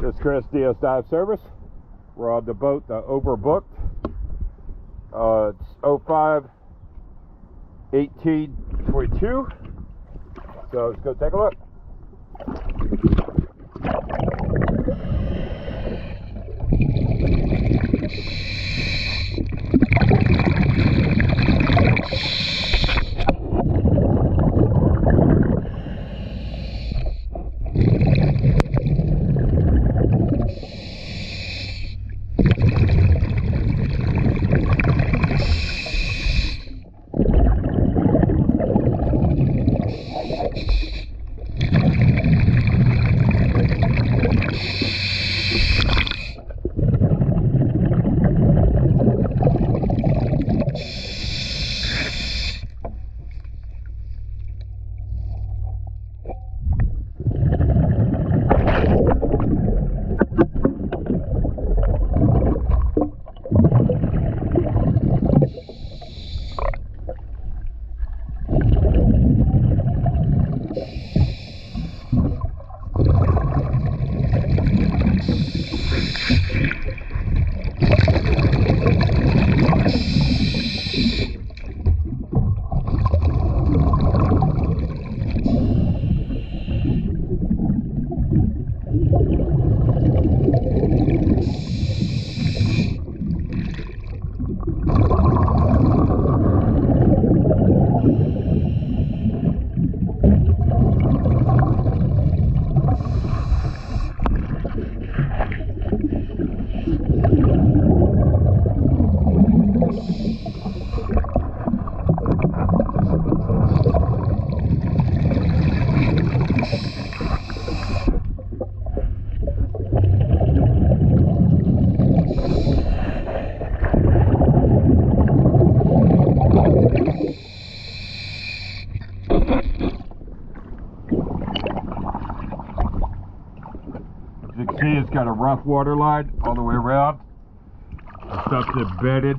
This is Chris, DS Dive Service. We're on the boat, the Overbooked. It's 05-18-22. So let's go take a look. As you can see, it's got a rough water line all the way around. The stuff's embedded